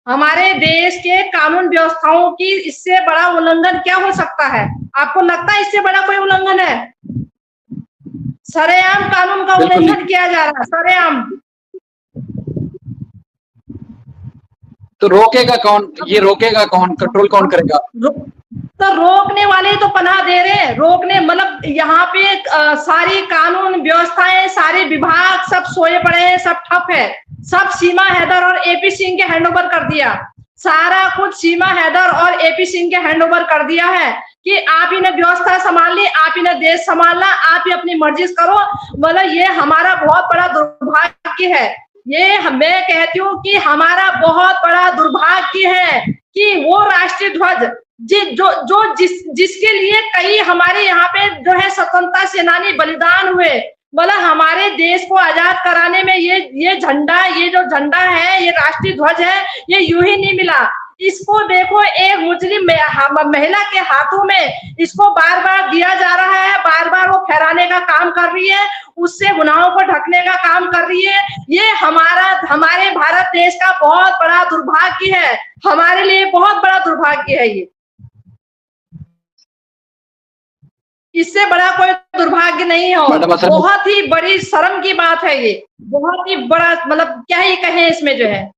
हमारे देश के कानून व्यवस्थाओं की इससे बड़ा उल्लंघन क्या हो सकता है? आपको लगता है इससे बड़ा कोई उल्लंघन है? सरेआम कानून का उल्लंघन किया जा रहा है, सरेआम। तो रोकेगा कौन? ये रोकेगा कौन? कंट्रोल कौन करेगा? तो रोकने वाले तो पनाह दे रहे हैं, रोकने मतलब यहाँ पे सारी कानून व्यवस्थाएं, सारे विभाग सब सोए पड़े हैं, सब ठप है, सब सीमा हैदर और एपी सिंह के हैंडओवर कर दिया, सारा कुछ सीमा हैदर और एपी सिंह के हैंडओवर कर दिया है कि आप ही ने व्यवस्था संभाल ली, आप ही ने देश संभालना, आप ही अपनी मर्जी करो। मतलब ये हमारा बहुत बड़ा दुर्भाग्य है, ये मैं कहती हूँ कि हमारा बहुत बड़ा दुर्भाग्य है कि वो राष्ट्रीय ध्वज जिसके लिए कई हमारे यहाँ पे जो है स्वतंत्रता सेनानी बलिदान हुए, मतलब हमारे देश को आजाद कराने में ये झंडा, ये जो झंडा है, ये राष्ट्रीय ध्वज है, ये यूं ही नहीं मिला। इसको देखो, एक मुस्लिम महिला के हाथों में इसको बार बार दिया जा रहा है, बार बार वो फहराने का काम कर रही है, उससे गुनाहों को ढकने का काम कर रही है। ये हमारे भारत देश का बहुत बड़ा दुर्भाग्य है, हमारे लिए बहुत बड़ा दुर्भाग्य है ये। इससे बड़ा कोई दुर्भाग्य नहीं हो, बहुत ही बड़ी शर्म की बात है ये, बहुत ही बड़ा, मतलब क्या ही कहें इसमें जो है।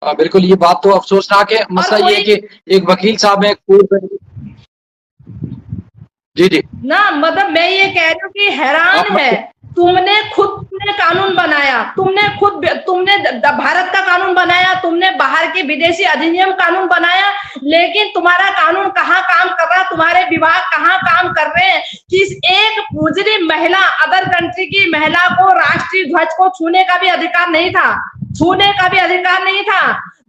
बिल्कुल, ये बात तो अफसोसनाक है। मसला ये है कि एक वकील साहब है जी ना, मतलब मैं ये कह रही हूँ कि हैरान है, तुमने कानून बनाया, तुमने भारत का कानून बनाया, तुमने बाहर के विदेशी अधिनियम कानून बनाया, लेकिन तुम्हारा कानून कहाँ काम कर रहा, तुम्हारे विभाग कहाँ काम कर रहे हैं? किस एक मुस्लिम महिला, अदर कंट्री की महिला को राष्ट्रीय ध्वज को छूने का भी अधिकार नहीं था, छूने का भी अधिकार नहीं था।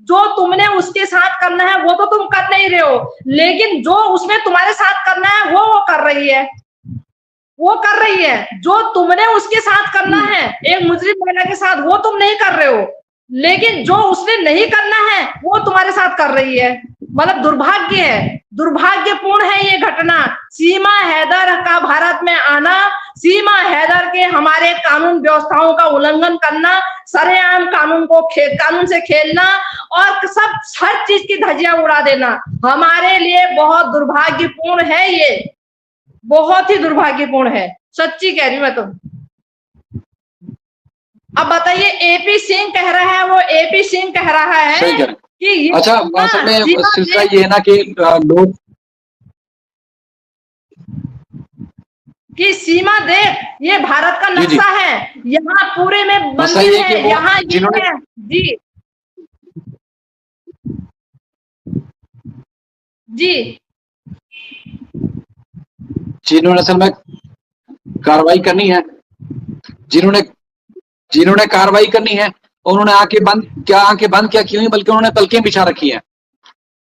जो तुमने उसके साथ करना है वो तो तुम कर नहीं रहे हो, लेकिन जो उसने तुम्हारे साथ करना है वो कर रही है, वो कर रही है। जो तुमने उसके साथ करना है एक मुस्लिम महिला के साथ, वो तुम नहीं कर रहे हो, लेकिन जो उसने नहीं करना है वो तुम्हारे साथ कर रही है। मतलब दुर्भाग्य है, दुर्भाग्यपूर्ण है ये घटना। सीमा हैदर का भारत में आना, सीमा हैदर के हमारे कानून व्यवस्थाओं का उल्लंघन करना, सरेआम कानून से खेलना और सब हर चीज की धज्जियां उड़ा देना हमारे लिए बहुत दुर्भाग्यपूर्ण है, ये बहुत ही दुर्भाग्यपूर्ण है, सच्ची कह रही हूं मैं तो। अब बताइए, एपी सिंह कह रहा है, वो एपी सिंह कह रहा है कि ये अच्छा, सिलसिला ये है ना कि लोग कि सीमा देख, ये भारत का नक्शा है, यहाँ पूरे में मंदिर है, यहाँ ये है जी जी। जिन्होंने असल में कार्रवाई करनी है, जिन्होंने कार्रवाई करनी है, उन्होंने आंखें बंद क्या क्यों, बल्कि उन्होंने पलकें बिछा रखी हैं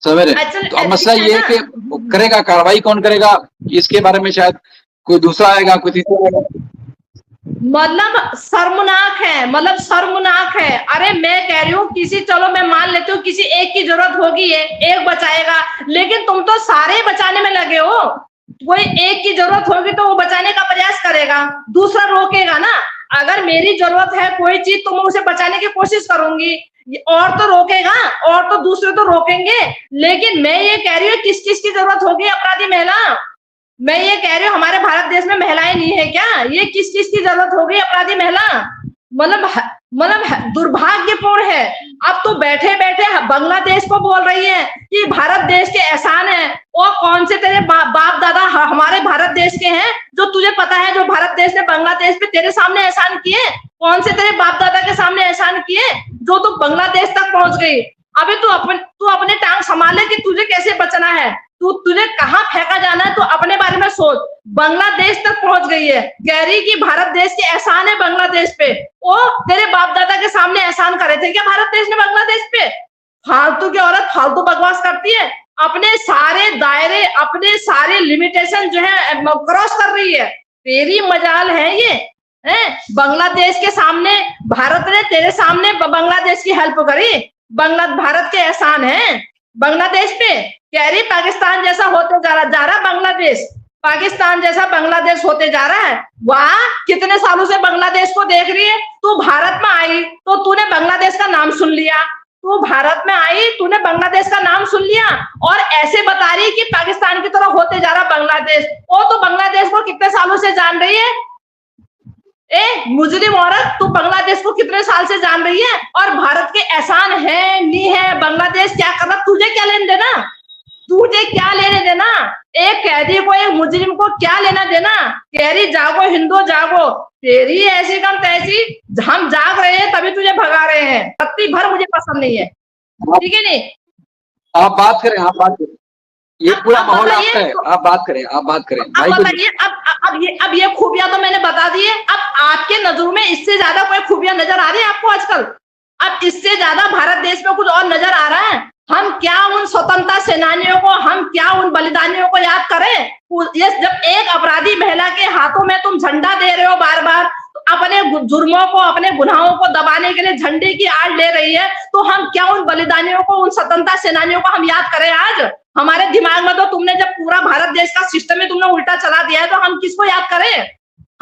सवेरे। तो अब मसला ये है कि करेगा, कार्रवाई कौन करेगा, इसके बारे में शायद कोई दूसरा आएगा, कोई तीसरा आएगा। मतलब शर्मनाक है, मतलब शर्मनाक है। अरे मैं कह रही हूँ चलो मैं मान लेती हूँ किसी एक की जरूरत होगी, एक बचाएगा, लेकिन तुम तो सारे बचाने में लगे हो। कोई एक की जरूरत होगी तो वो बचाने का प्रयास करेगा, दूसरा रोकेगा ना। अगर मेरी जरूरत है कोई चीज तो मैं उसे बचाने की कोशिश करूंगी, और तो रोकेगा, और तो दूसरे तो रोकेंगे। लेकिन मैं ये कह रही हूँ किस चीज की जरूरत होगी अपराधी महिला, मैं ये कह रही हूँ हमारे भारत देश में महिलाएं नहीं है क्या? ये किस चीज की जरूरत होगी अपराधी महिला? मतलब दुर्भाग्यपूर्ण है। अब तो बैठे बैठे बांग्लादेश को बोल रही है कि भारत देश के एहसान है। और कौन से तेरे बाप दादा हमारे भारत देश के हैं जो तुझे पता है, जो भारत देश ने बांग्लादेश पे तेरे सामने एहसान किए? कौन से तेरे बाप दादा के सामने एहसान किए जो तू बांग्लादेश तक पहुंच गई? अभी तू अपने टांग संभाले कि तुझे कैसे बचना है, तुझे कहाँ फेंका जाना है, तो अपने बारे में सोच। बांग्लादेश तक पहुंच गई है, कह रही कि भारत देश के एहसान है बांग्लादेश पे। ओ तेरे बाप दादा के सामने एहसान करे थे क्या भारत देश ने बांग्लादेश पे? फालतू की औरत फालतू बकवास करती है, अपने सारे दायरे, अपने सारे लिमिटेशन जो है क्रॉस कर रही है। तेरी मजाल है ये है? बांग्लादेश के सामने भारत ने तेरे सामने बांग्लादेश की हेल्प करी, भारत के एहसान है बांग्लादेश पे। कह रही पाकिस्तान जैसा होते जा रहा बांग्लादेश, पाकिस्तान जैसा बांग्लादेश होते जा रहा है। वाह, कितने सालों से बांग्लादेश को देख रही है, तू भारत में आई तो तूने बांग्लादेश सुन लिया, तू भारत में आई, तूने बांग्लादेश का नाम सुन लिया और ऐसे बता रही कि पाकिस्तान की तरह होते जा रहा बांग्लादेश। ओ तो बांग्लादेश को कितने सालों से जान रही है? ए मुजरिम औरत, तू बांग्लादेश को कितने साल से जान रही है? और भारत के एहसान है नहीं है, बांग्लादेश क्या कर रहा, तुझे क्या लेने देना? तुझे क्या लेने देना? एक कैदी को, एक मुजरिम को क्या लेना देना? कह रही जागो हिंदू जागो, तेरी ऐसी कम तैसी, हम जाग रहे हैं तभी तुझे भगा रहे हैं। रत्ती भर मुझे पसंद नहीं है, ठीक है नहीं? आप बात करें, आप बात करें, ये पूरा माहौल आपका है, आप बात करें, आप बात करें। अब बताइए, अब ये खूबियां तो मैंने बता दी है। अब आपके नजरों में इससे ज्यादा कोई खूबियां नजर आ रही है आपको आजकल? अब इससे ज्यादा भारत देश में कुछ और नजर आ रहा है? हम क्या उन स्वतंत्रता सेनानियों को, हम क्या उन बलिदानियों को याद करें? ये जब एक अपराधी महिला के हाथों में तुम झंडा दे रहे हो बार बार, तो अपने जुर्मों को, अपने गुनाहों को दबाने के लिए झंडे की आड़ ले रही है, तो हम क्या उन बलिदानियों को, उन स्वतंत्रता सेनानियों को हम याद करें आज? हमारे दिमाग में तो तुमने जब पूरा भारत देश का सिस्टम ही तुमने उल्टा चला दिया है, तो हम किसको याद करें?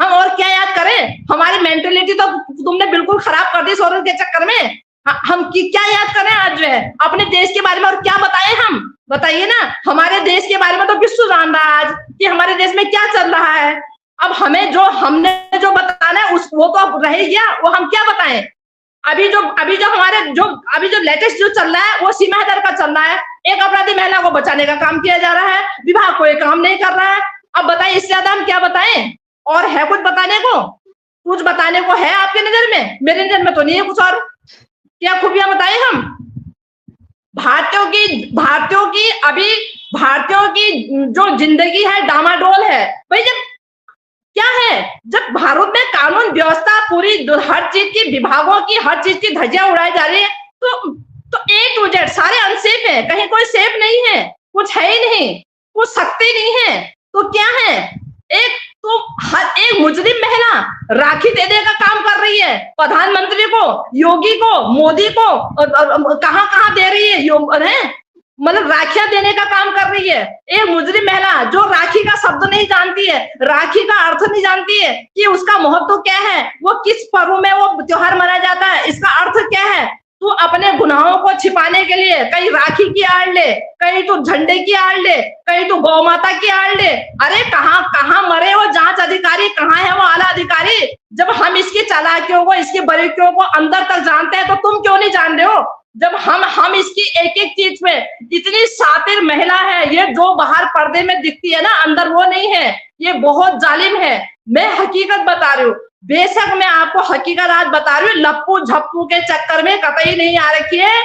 हम और क्या याद करें? हमारी मेंटेलिटी तो तुमने बिल्कुल खराब कर दी औरत के चक्कर में। हम क्या याद करें आज जो है अपने देश के बारे में, और क्या बताएं हम? बताइए ना, हमारे देश के बारे में तो विश्व जान रहा है आज कि हमारे देश में क्या चल रहा है। अब हमें जो, हमने जो बताना है वो तो अब रह गया, वो हम क्या बताएं? अभी जो लेटेस्ट जो चल रहा है वो सीमा हैदर का चल रहा है। एक अपराधी महिला को बचाने का काम किया जा रहा है, विभाग कोई काम नहीं कर रहा है। अब बताइए, इससे ज्यादा हम क्या बताएं? और है कुछ बताने को? कुछ बताने को है आपके नजर में? मेरे नजर में तो नहीं है कुछ और। क्या खूबियां बताएं हम? भारतीयों की जो जिंदगी है डामाडोल है भाई। जब क्या है, जब भारत में कानून व्यवस्था पूरी, हर चीज की, विभागों की हर चीज की धज्जियां उड़ाई जा रही है, तो A to Z सारे अनसेफ है, कहीं कोई सेफ नहीं है, कुछ है ही नहीं, कुछ सकते नहीं है। तो क्या है, एक मुजरिम महिला राखी देने का काम कर रही है, प्रधानमंत्री को, योगी को, मोदी को कहां दे रही है, मतलब राखियां देने का काम कर रही है। एक मुजरिम महिला जो राखी का शब्द नहीं जानती है, राखी का अर्थ नहीं जानती है कि उसका महत्व क्या है, वो किस पर्व में वो त्योहार मनाया जाता है, इसका अर्थ क्या है। तू अपने गुनाहों को छिपाने के लिए कहीं राखी की आड़ ले, कहीं तू झंडे की आड़ ले, कहीं तू गौ माता की आड़ ले। अरे कहां मरे वो जांच अधिकारी, कहां है वो आला अधिकारी? जब हम इसकी चालाकियों को, इसकी बारीकियों को अंदर तक जानते हैं, तो तुम क्यों नहीं जान रहे हो? जब हम इसकी एक एक चीज में, इतनी शातिर महिला है ये, जो बाहर पर्दे में दिखती है ना, अंदर वो नहीं है, ये बहुत जालिम है। मैं हकीकत बता रही हूँ, बेशक मैं आपको हकीकत आज बता रही हूँ, लप्पू झप्पू के चक्कर में कतई नहीं आ रखी है।